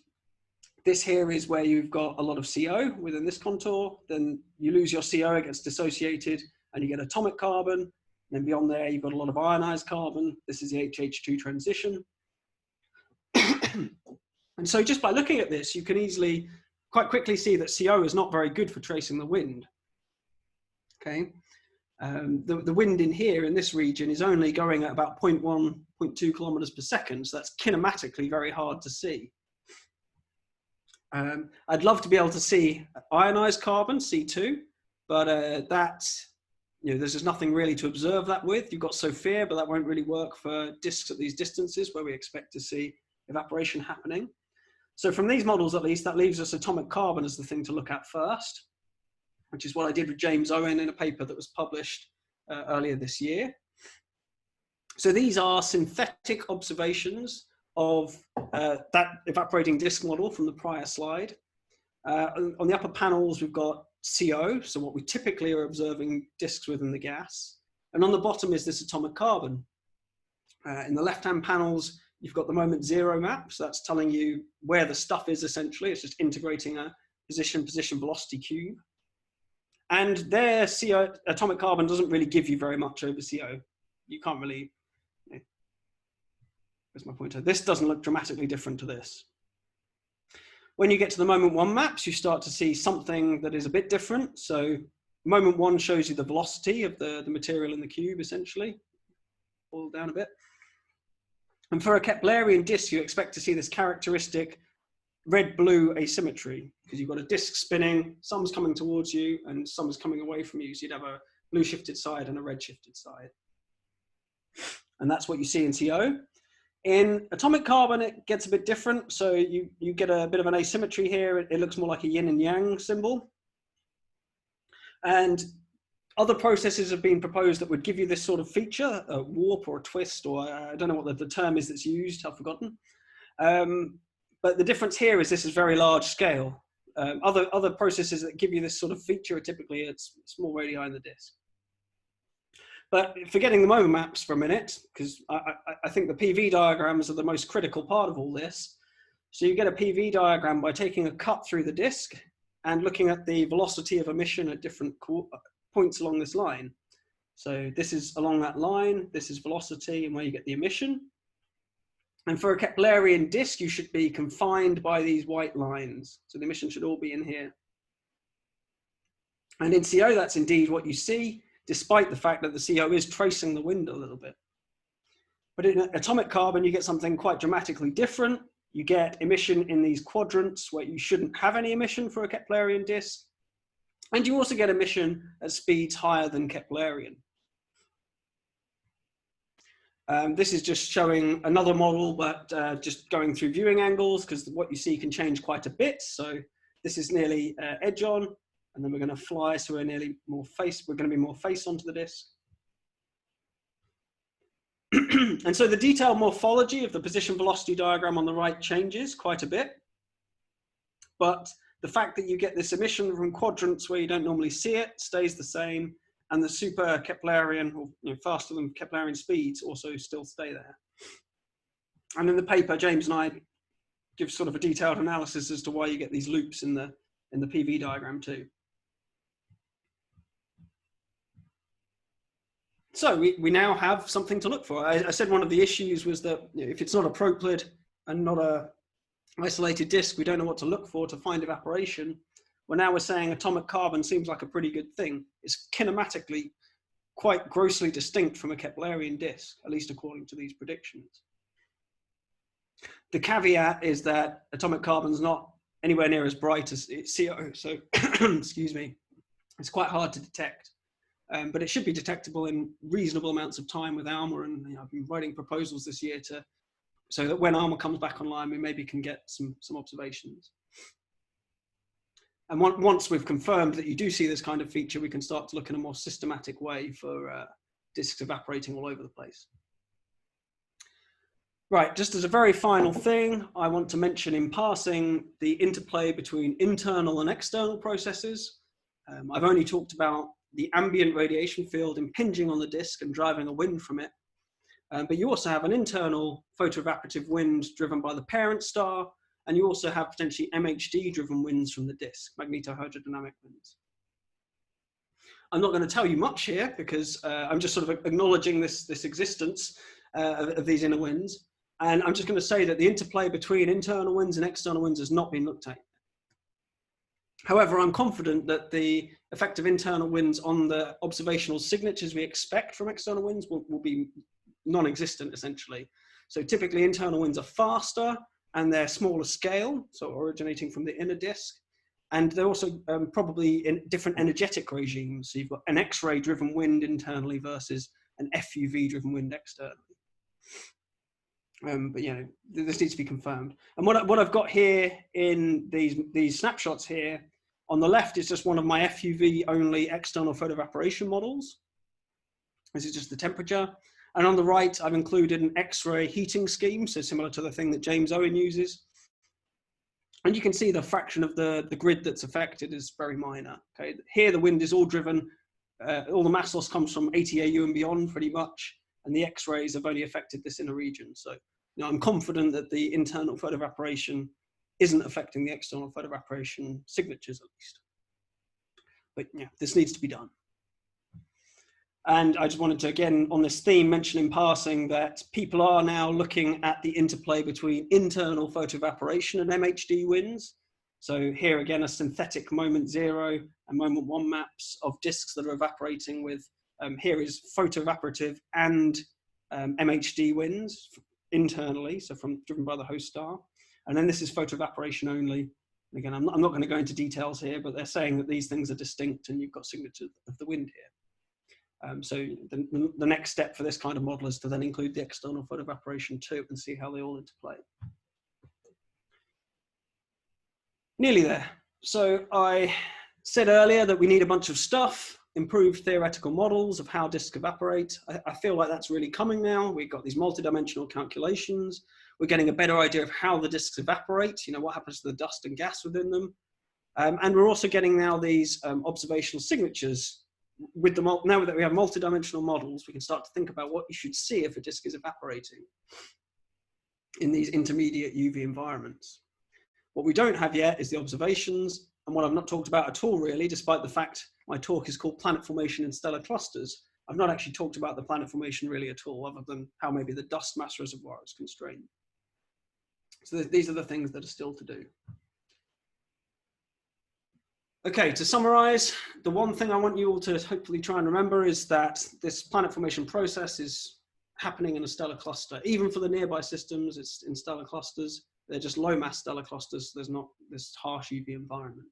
this here is where you've got a lot of CO within this contour. Then you lose your CO, it gets dissociated, and you get atomic carbon. And then beyond there, you've got a lot of ionized carbon. This is the HH2 transition. And so just by looking at this, you can easily, quite quickly see that CO is not very good for tracing the wind. Okay, the wind in here, in this region, is only going at about 0.1, 0.2 kilometers per second. So that's kinematically very hard to see. I'd love to be able to see ionized carbon, C2, but that's, there's just nothing really to observe that with. You've got Sophia, but that won't really work for disks at these distances where we expect to see evaporation happening. So from these models, at least, that leaves us atomic carbon as the thing to look at first, which is what I did with James Owen in a paper that was published earlier this year. So these are synthetic observations of that evaporating disk model from the prior slide. On the upper panels, we've got CO, so what we typically are observing disks within the gas. And on the bottom is this atomic carbon. In the left-hand panels, you've got the moment zero map, so that's telling you where the stuff is essentially. It's just integrating a position velocity cube. And there, CO, atomic carbon doesn't really give you very much over CO. You can't really, where's my pointer? This doesn't look dramatically different to this. When you get to the moment one maps, you start to see something that is a bit different. So moment one shows you the velocity of the material in the cube, essentially. Pull down a bit. And for a Keplerian disk, you expect to see this characteristic red-blue asymmetry, because you've got a disk spinning, some's coming towards you and some's coming away from you. So you'd have a blue shifted side and a red shifted side. And that's what you see in CO. In atomic carbon, it gets a bit different. So you get a bit of an asymmetry here. It looks more like a yin and yang symbol. And other processes have been proposed that would give you this sort of feature, a warp or a twist, or I don't know what the term is that's used, I've forgotten. But the difference here is this is very large scale. Other processes that give you this sort of feature are typically it's small radii in the disk. But forgetting the moment maps for a minute, because I think the PV diagrams are the most critical part of all this. So you get a PV diagram by taking a cut through the disk and looking at the velocity of emission at different points along this line. So this is along that line, this is velocity and where you get the emission. And for a Keplerian disk, you should be confined by these white lines. So the emission should all be in here. And in CO, that's indeed what you see, despite the fact that the CO is tracing the wind a little bit. But in atomic carbon, you get something quite dramatically different. You get emission in these quadrants where you shouldn't have any emission for a Keplerian disk. And you also get emission at speeds higher than Keplerian. This is just showing another model, but just going through viewing angles, because what you see can change quite a bit. So this is nearly edge on, and then we're going to fly, so we're going to be more face onto the disk. And so the detailed morphology of the position velocity diagram on the right changes quite a bit, but the fact that you get this emission from quadrants where you don't normally see it stays the same, and the super Keplerian, or faster than Keplerian speeds, also still stay there. And in the paper, James and I give sort of a detailed analysis as to why you get these loops in the PV diagram too. So we now have something to look for. I said one of the issues was that if it's not a proplid and not a isolated disk, we don't know what to look for to find evaporation. Well, now we're saying atomic carbon seems like a pretty good thing. It's kinematically quite grossly distinct from a Keplerian disk, at least according to these predictions. The caveat is that atomic carbon's not anywhere near as bright as CO, so excuse me, it's quite hard to detect. But it should be detectable in reasonable amounts of time with ALMA, and I've been writing proposals this year so that when ALMA comes back online, we maybe can get some observations. And once we've confirmed that you do see this kind of feature, we can start to look in a more systematic way for disks evaporating all over the place. Right, just as a very final thing, I want to mention in passing the interplay between internal and external processes. I've only talked about the ambient radiation field impinging on the disk and driving a wind from it. But you also have an internal photoevaporative wind driven by the parent star, and you also have potentially MHD-driven winds from the disk, magnetohydrodynamic winds. I'm not going to tell you much here because I'm just sort of acknowledging this existence of these inner winds. And I'm just going to say that the interplay between internal winds and external winds has not been looked at. However, I'm confident that the effect of internal winds on the observational signatures we expect from external winds will be non-existent, essentially. So typically internal winds are faster and they're smaller scale, so originating from the inner disk. And they're also probably in different energetic regimes. So you've got an X-ray driven wind internally versus an FUV driven wind externally. But this needs to be confirmed. And what I've got here in these snapshots here, on the left is just one of my FUV only external photoevaporation models. This is just the temperature. And on the right, I've included an X-ray heating scheme, so similar to the thing that James Owen uses. And you can see the fraction of the grid that's affected is very minor. Okay, here the wind is all driven, all the mass loss comes from 80 AU and beyond pretty much. And the X-rays have only affected this inner region. So I'm confident that the internal photoevaporation isn't affecting the external photoevaporation signatures, at least. But this needs to be done. And I just wanted to, again, on this theme, mention in passing that people are now looking at the interplay between internal photoevaporation and MHD winds. So here again, a synthetic moment 0 and moment 1 maps of disks that are evaporating with here is photoevaporative and MHD winds internally, so driven by the host star. And then this is photoevaporation only. And again, I'm not going to go into details here, but they're saying that these things are distinct and you've got signatures of the wind here. So the next step for this kind of model is to then include the external photoevaporation too and see how they all interplay. Nearly there. So I said earlier that we need a bunch of stuff. Improved theoretical models of how disks evaporate. I feel like that's really coming now. We've got these multidimensional calculations. We're getting a better idea of how the disks evaporate, what happens to the dust and gas within them. And we're also getting now these observational signatures. Now that we have multidimensional models, we can start to think about what you should see if a disk is evaporating in these intermediate UV environments. What we don't have yet is the observations, and what I've not talked about at all really, despite the fact my talk is called Planet Formation in Stellar Clusters, I've not actually talked about the planet formation really at all, other than how maybe the dust mass reservoir is constrained. So these are the things that are still to do. Okay, to summarize, the one thing I want you all to hopefully try and remember is that this planet formation process is happening in a stellar cluster. Even for the nearby systems, it's in stellar clusters. They're just low mass stellar clusters, so there's not this harsh UV environment.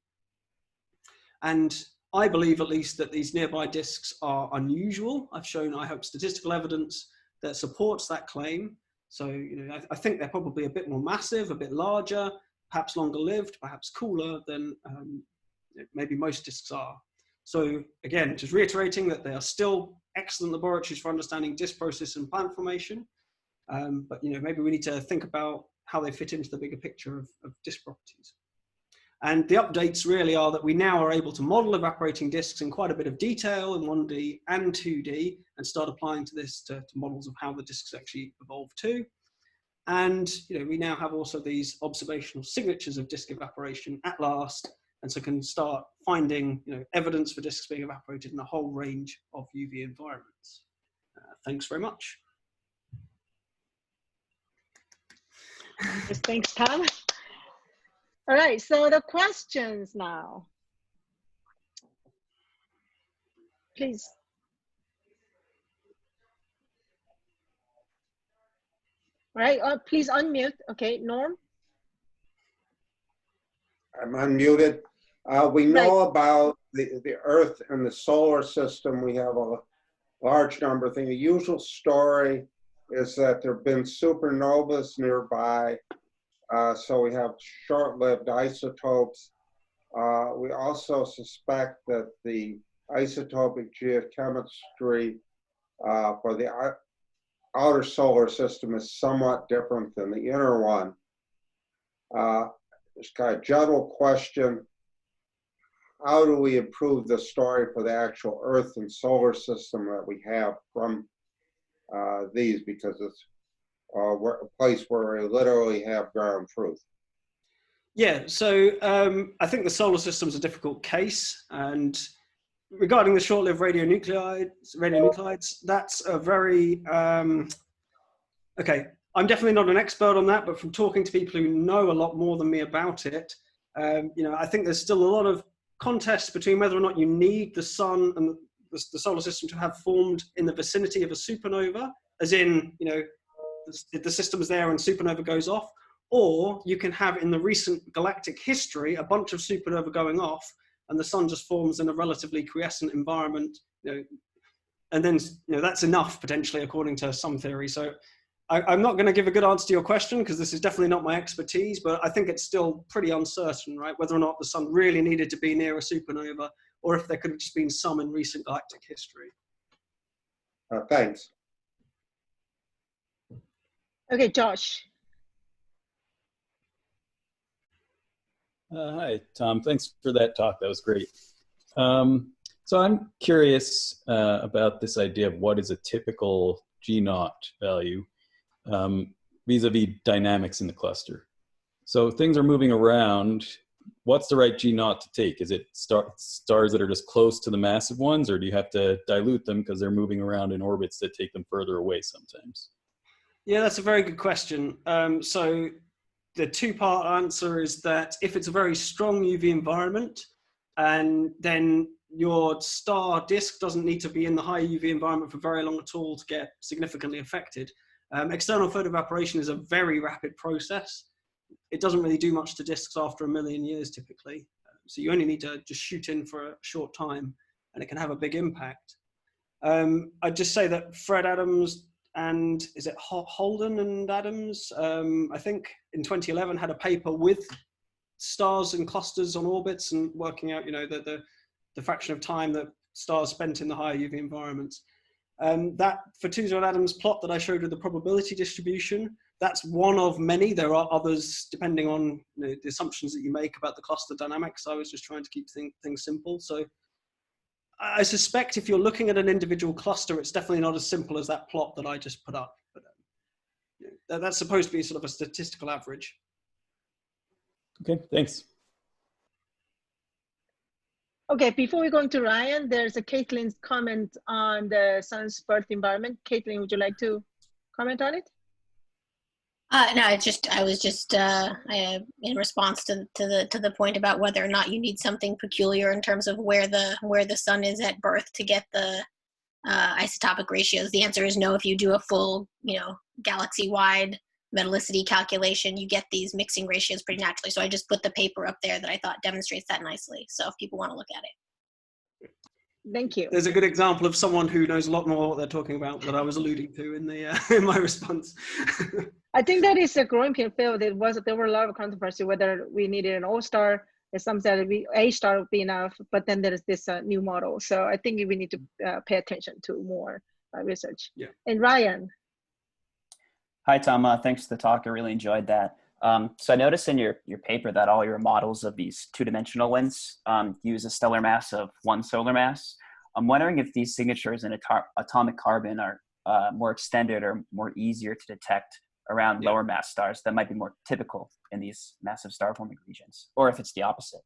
And I believe at least that these nearby disks are unusual. I've shown, I hope, statistical evidence that supports that claim. So, I think they're probably a bit more massive, a bit larger, perhaps longer lived, perhaps cooler than maybe most disks are. So again, just reiterating that they are still excellent laboratories for understanding disk process and planet formation. But maybe we need to think about how they fit into the bigger picture of disk properties. And the updates really are that we now are able to model evaporating disks in quite a bit of detail in 1D and 2D, and start applying to this to models of how the disks actually evolve too. And we now have also these observational signatures of disk evaporation at last, and so can start finding evidence for disks being evaporated in a whole range of UV environments. Thanks very much. Yes, thanks, Tom. All right, so the questions now. Please. All right, please unmute. Okay, Norm. I'm unmuted. We know about the Earth and the solar system. We have a large number of things. The usual story is that there have been supernovas nearby. So we have short-lived isotopes. We also suspect that the isotopic geochemistry for the outer solar system is somewhat different than the inner one. Just kind of general question, how do we improve the story for the actual Earth and solar system that we have from these, because it's a place where we literally have ground truth? Yeah, so I think the solar system's a difficult case, and regarding the short-lived radionuclides, that's a very, okay, I'm definitely not an expert on that, but from talking to people who know a lot more than me about it, I think there's still a lot of contest between whether or not you need the sun and the solar system to have formed in the vicinity of a supernova, as in, the system's there and supernova goes off, or you can have in the recent galactic history a bunch of supernova going off and the sun just forms in a relatively quiescent environment, and then that's enough potentially according to some theory. So I'm not going to give a good answer to your question because this is definitely not my expertise, but I think it's still pretty uncertain, right, whether or not the sun really needed to be near a supernova or if there could have just been some in recent galactic history. Thanks. Okay, Josh. Hi, Tom. Thanks for that talk. That was great. So I'm curious about this idea of what is a typical G0 value vis-a-vis dynamics in the cluster. So things are moving around. What's the right G0 to take? Is it stars that are just close to the massive ones, or do you have to dilute them because they're moving around in orbits that take them further away sometimes? Yeah, that's a very good question. So the two-part answer is that if it's a very strong UV environment, and then your star disk doesn't need to be in the high UV environment for very long at all to get significantly affected. External photoevaporation is a very rapid process. It doesn't really do much to disks after 1 million years typically. So you only need to just shoot in for a short time and it can have a big impact. I'd just say that Fred Adams and is it Holden and Adams, I think in 2011 had a paper with stars and clusters on orbits and working out, the fraction of time that stars spent in the higher UV environments. That Fatuzzo and Adams plot that I showed with the probability distribution, that's one of many. There are others depending on the assumptions that you make about the cluster dynamics. I was just trying to keep things simple. So I suspect if you're looking at an individual cluster, it's definitely not as simple as that plot that I just put up. But that's supposed to be sort of a statistical average. Okay, thanks. Okay, before we go into Ryan, there's a Caitlin's comment on the sun's birth environment. Caitlin, would you like to comment on it? No, I was just in response to the point about whether or not you need something peculiar in terms of where the sun is at birth to get the isotopic ratios. The answer is no. If you do a full, galaxy-wide metallicity calculation, you get these mixing ratios pretty naturally. So I just put the paper up there that I thought demonstrates that nicely. So if people want to look at it. Thank you. There's a good example of someone who knows a lot more what they're talking about that I was alluding to in the in my response. I think that is a growing field. There were a lot of controversy whether we needed an all-star Some said A star would be enough, but then there is this new model. So I think we need to pay attention to more research. Yeah. And Ryan. Hi, Tom. Thanks for the talk. I really enjoyed that. So I noticed in your paper that all your models of these two-dimensional winds use a stellar mass of 1 solar mass. I'm wondering if these signatures in atomic carbon are more extended or more easier to detect around lower mass stars that might be more typical in these massive star forming regions, or if it's the opposite.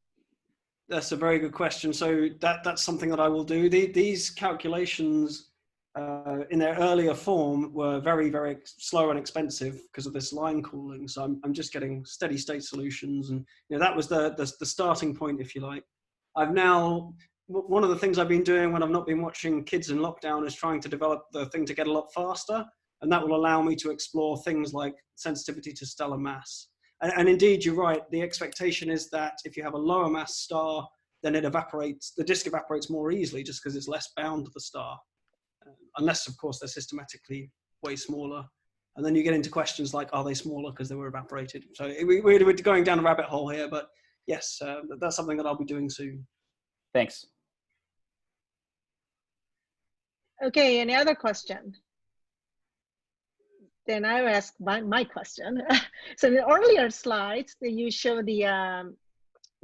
That's a very good question. So that's something that I will do. These calculations in their earlier form were very, very slow and expensive because of this line cooling. So I'm just getting steady state solutions. And that was the starting point, if you like. I've now, one of the things I've been doing when I've not been watching kids in lockdown is trying to develop the thing to get a lot faster. And that will allow me to explore things like sensitivity to stellar mass. And indeed, you're right. The expectation is that if you have a lower mass star, then it evaporates, the disk evaporates more easily just because it's less bound to the star. Unless, of course, they're systematically way smaller. And then you get into questions like, are they smaller because they were evaporated? So we're going down a rabbit hole here, but yes, that's something that I'll be doing soon. Thanks. Okay, any other question? Then I will ask my question. So in the earlier slides, you show the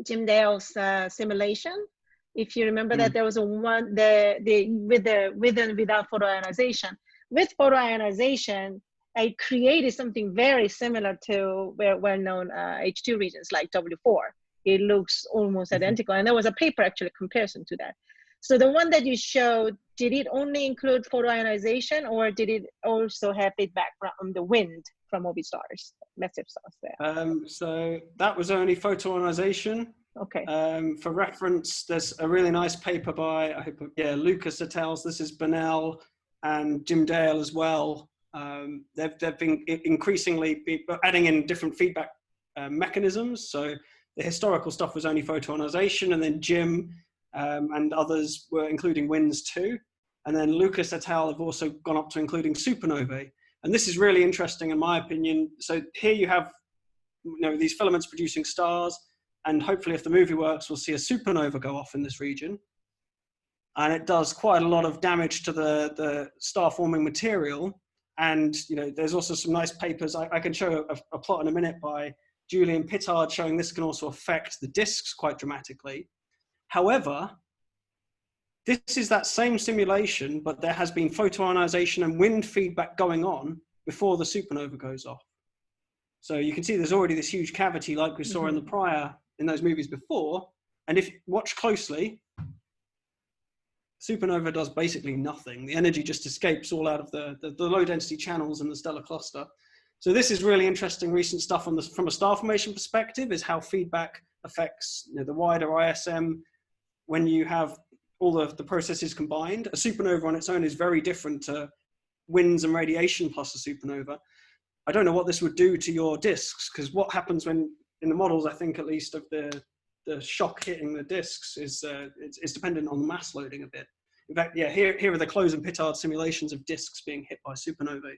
Jim Dale's simulation. If you remember that there was one with and without photoionization. With photoionization, I created something very similar to well-known H2 regions like W4. It looks almost identical, and there was a paper actually comparison to that. So the one that you showed, did it only include photoionization, or did it also have feedback from the wind from OB stars, massive stars there? So that was only photoionization. Okay. For reference, there's a really nice paper by, Lucas et al. This is Burnell and Jim Dale as well. They've been increasingly adding in different feedback mechanisms. So the historical stuff was only photoionization, and then Jim and others were including winds too. And then Lucas et al. Have also gone up to including supernovae. And this is really interesting in my opinion. So here you have these filaments producing stars, and hopefully if the movie works, we'll see a supernova go off in this region. And it does quite a lot of damage to the star forming material. And there's also some nice papers. I can show a plot in a minute by Julian Pittard showing this can also affect the disks quite dramatically. However, this is that same simulation, but there has been photoionization and wind feedback going on before the supernova goes off. So you can see there's already this huge cavity like we saw in those movies before. And if you watch closely, supernova does basically nothing. The energy just escapes all out of the low density channels in the stellar cluster. So this is really interesting recent stuff from a star formation perspective, is how feedback affects the wider ISM when you have all the processes combined. A supernova on its own is very different to winds and radiation plus a supernova. I don't know what this would do to your disks, because what happens when, in the models, I think at least, of the shock hitting the disks is it's dependent on the mass loading a bit. In fact, here are the Close and Pittard simulations of disks being hit by supernovae.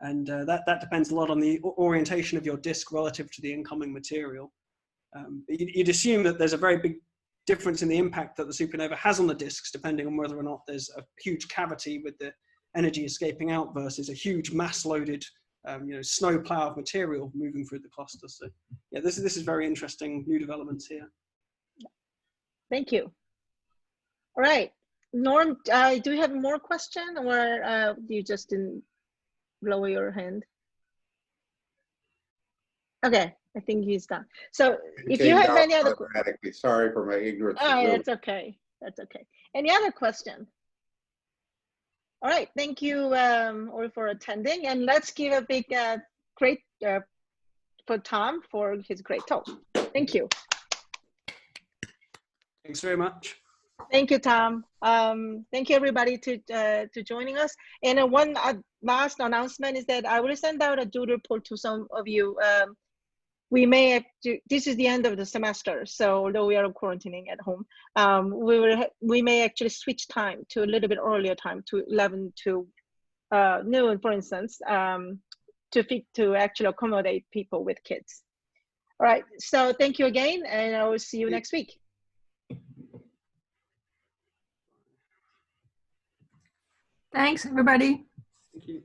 And that depends a lot on the orientation of your disk relative to the incoming material. You'd assume that there's a very big difference in the impact that the supernova has on the disks, depending on whether or not there's a huge cavity with the energy escaping out versus a huge mass-loaded snow plow of material moving through the cluster. So yeah, this is very interesting new developments here. Thank you. All right, Norm, do you have more question, or you just didn't lower your hand? Okay, I think he's done. So if you have any other questions. Sorry for my ignorance. Oh, that's okay. That's okay. Any other question? All right, thank you all for attending, and let's give a big great for Tom for his great talk. Thank you. Thanks very much. Thank you, Tom. Thank you, everybody, to joining us. And one last announcement is that I will send out a doodle poll to some of you. We may have to, this is the end of the semester, so although we are quarantining at home, we may actually switch time to a little bit earlier time, to 11 to noon, for instance, to actually accommodate people with kids. All right, so thank you again, and I will see you next week. Thanks, everybody. Thank you.